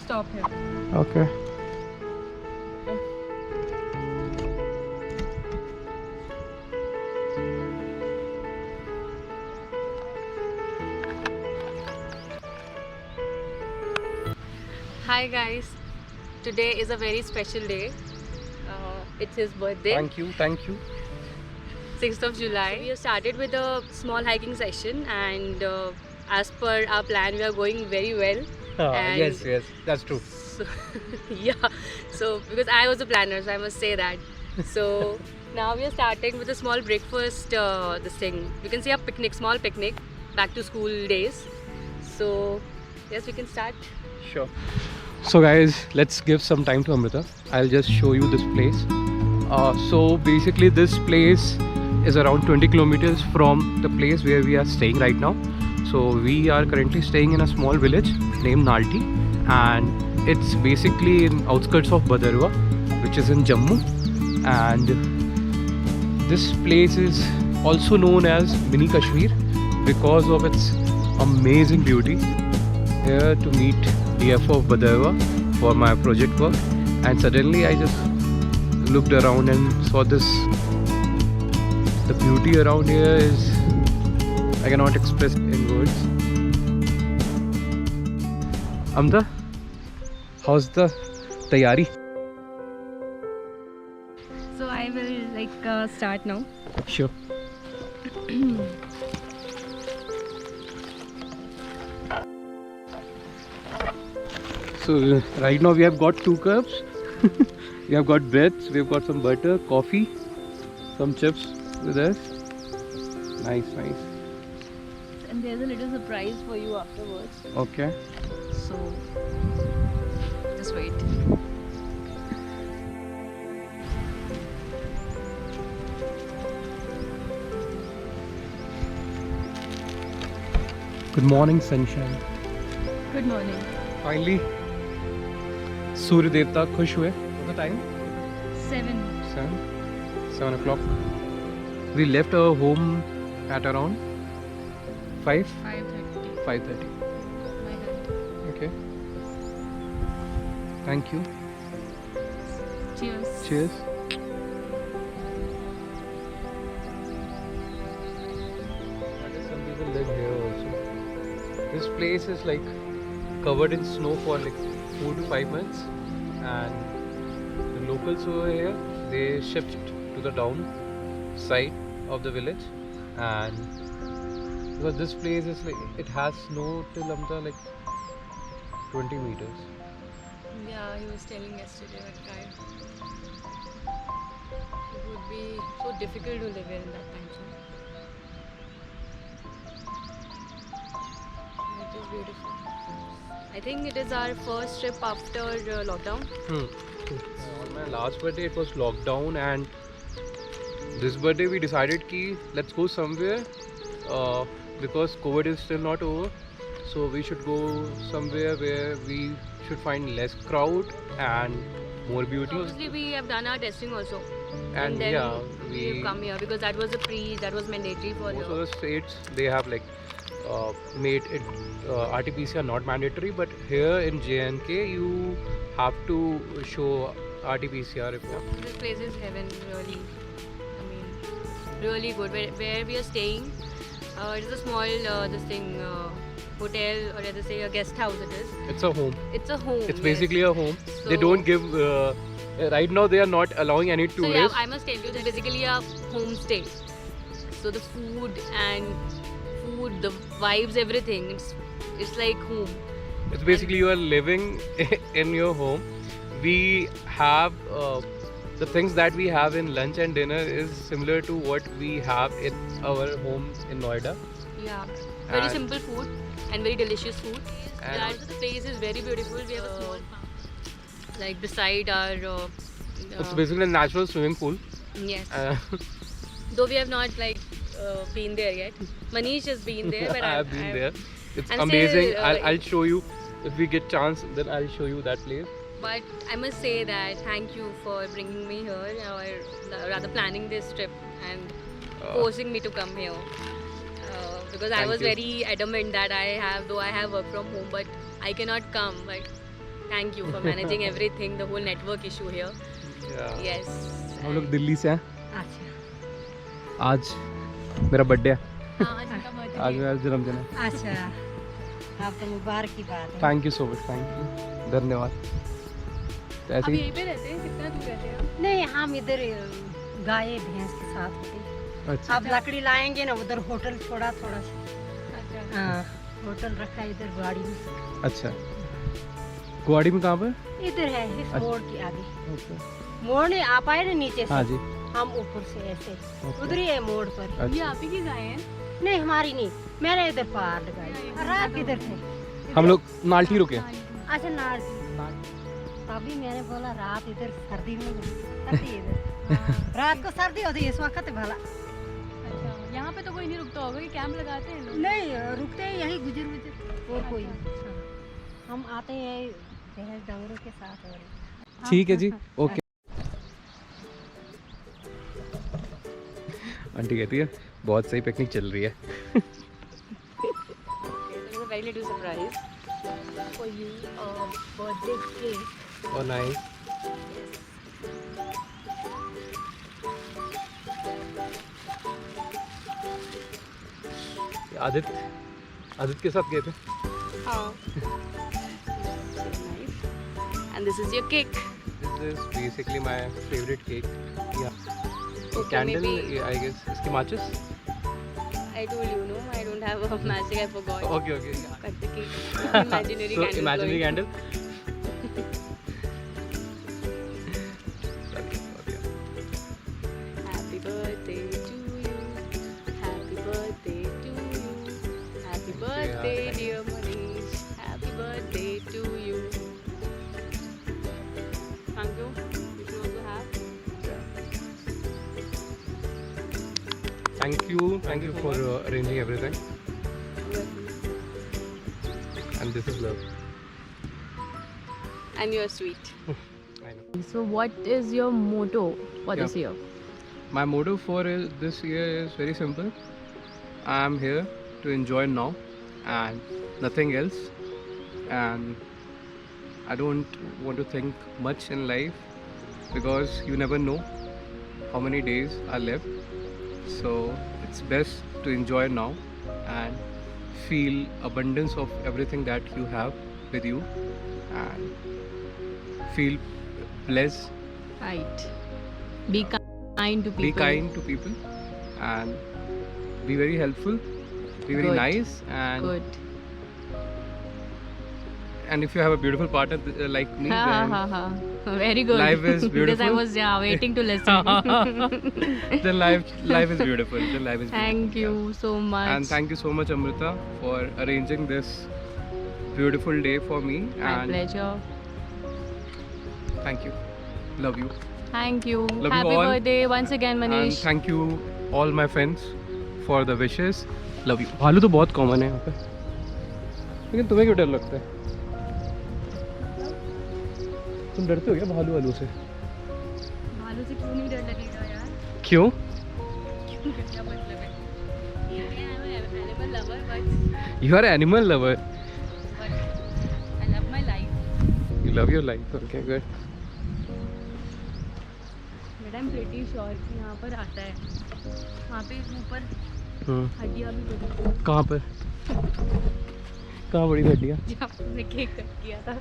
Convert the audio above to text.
Stop here. Okay. Hi guys, today is a very special day. It's his birthday. Thank you. 6th of July. So we have started with a small hiking session, and as per our plan we are going very well. And Yes, that's true. So, yeah, so because I was a planner, so I must say that. So now we are starting with a small breakfast, this thing. You can see a picnic, small picnic, back to school days. So yes, we can start. Sure. So guys, let's give some time to Amrita. I'll just show you this place. So basically this place is around 20 kilometers from the place where we are staying right now. So we are currently staying in a small village named Nalti, and it's basically in outskirts of Bhadarwa, which is in Jammu. And this place is also known as Mini Kashmir because of its amazing beauty. Here to meet DFO of Bhadarwa for my project work, and suddenly I just looked around and saw this. The beauty around here is I cannot express in words. Amda, how's the tayari? So I will start now. Sure. So right now we have got 2 cups. We have got breads, we have got some butter, coffee, some chips with us. Nice. And there's a little surprise for you afterwards. Okay. So just wait. Good morning, sunshine. Good morning. Finally, Surya Devta khush hue. What's the time? 7. 7 o'clock. We left our home at around 5? 5:30. 5:30. My hand. Okay. Thank you. Cheers. Cheers. Some people live here also. This place is like covered in snow for like 4 to 5 months, and the locals over here, they shift to the down side of the village, and because this place is like it has snow till like 20 meters. Yeah, he was telling yesterday, that guy. It would be so difficult to live here in that time zone. It is beautiful. I think it is our first trip after lockdown. On my last birthday it was lockdown, and this birthday we decided ki let's go somewhere because COVID is still not over, so we should go somewhere where we should find less crowd and more beauty. Obviously we have done our testing also. And then yeah, we've come here because that was mandatory for most here. of the states they have like made it RT-PCR not mandatory, but here in JNK you have to show RT-PCR report. This place is heaven, really. I mean, really good. Where we are staying, it is a small hotel, or rather say a guest house. It is. It's a home. It's a home. It's yes. basically a home. They So- don't give. Right now they are not allowing any So yeah, tourists. I must tell you, it's basically a homestay. So the food, the vibes, everything. It's like home. It's basically you are living in your home. We have the things that we have in lunch and dinner is similar to what we have in our home in Noida. Yeah. Very And- simple food and very delicious food. And- Yeah, also the place is very beautiful. We have a small like beside our. It's basically a natural swimming pool. Yes. Uh, Though we have not been there yet. Manish has been there, but I have been there. It's I'm amazing. still, I'll show you if we get chance. Then I'll show you that place. But I must say that thank you for bringing me here, or rather planning this trip and forcing me to come here. Because I Thank was you. very adamant that I have work from home, but I cannot come. But thank you for managing everything, the whole network issue here. Yeah. Yes. हम लोग दिल्ली से हैं. अच्छा आज मेरा birthday है. And आज मेरा जन्मदिन है. अच्छा आप तो मुबारक की बात है thank you so much. Thank you. धन्यवाद. तो ऐसे अब ही यहीं पे रहते हैं? कितना दूर रहते हैं आप? नहीं हम इधर गाय भैंस के साथ होते अच्छा. अब लकड़ी लाएंगे ना उधर होटल छोड़ा थोड़ा सा अच्छा। हाँ होटल रखा है इधर गाड़ी में अच्छा. गुवाहाटी में कहाँ पर? इधर है इस अच्छा। मोड़ के आगे Okay. मोड़ नहीं आप आए ना नीचे से हाँ जी. हम ऊपर से ऐसे Okay. उधर ही है मोड़ पर ये अच्छा. आप ही की गाय हैं? नहीं हमारी नहीं मैंने इधर पार लगाई रात किधर थे हम लोग नाल्टी रुके. अच्छा नाल तभी मैंने बोला रात इधर सर्दी में सर्दी इधर रात को सर्दी होती है इस वक्त भला अच्छा, यहाँ पे तो कोई नहीं रुकता होगा, ये कैंप लगाते हैं लोग? नहीं रुकते हैं यही गुजर गुजर और कोई नहीं हम आते हैं भैंस डंगरों के साथ और ठीक है जी. ओके. आंटी कहती है बहुत सही पिकनिक चल रही है. There is a very little surprise for you, birthday cake. और नाइस. आदित्य के साथ गए थे. Oh. Nice. And this is your cake. This is basically my favorite cake. Yeah. Okay, Candle, maybe- I guess. इसकी matches? I told you, no, I don't have a matching. I forgot. Okay, okay. Cut the cake. Imaginary So candle. imaginary blowing. candle. Happy birthday to you. Happy birthday to you. Happy birthday, thank dear Manish. Happy birthday to you. Thank you. You should also have. Thank you for arranging everything. And this is love. And you're sweet. I know. So, what is your motto for Yeah. this year? My motto for this year is very simple. I am here to enjoy now and nothing else. And I don't want to think much in life because you never know how many days are left. So it's best to enjoy now and feel abundance of everything that you have with you and feel blessed. Right. Be kind to people. Be kind to people and be very helpful, be very Good. nice, and Good. if you have a beautiful partner like me, Ha then, ha ha. Very good. Life is Because I beautiful. was waiting to listen. then life is beautiful. Then life is Thank beautiful. you so much. And thank you so much, Amrita, for arranging this beautiful day for me. My And pleasure. thank you. Love you. Thank you. Love you Happy all. birthday once again, And Manish. thank you all my friends for the wishes. Love you. भालू तो बहुत common है यहाँ पे, लेकिन तुम्हें क्यों डर लगता है? तुम डरते हो क्या भालू वालू से? भालू से क्यों नहीं डर लगेगा यार? क्यों? क्या मतलब है? Animal lover but You are an animal lover. I love my life. You love your life. Okay, good. But I am pretty sure कि यहाँ पर आता है. वहाँ पे ऊपर हम्म. हड्डियाँ भी बनी. कहाँ पर? कहाँ बड़ी हड्डियाँ? जहाँ पे मैं केक कट किया था.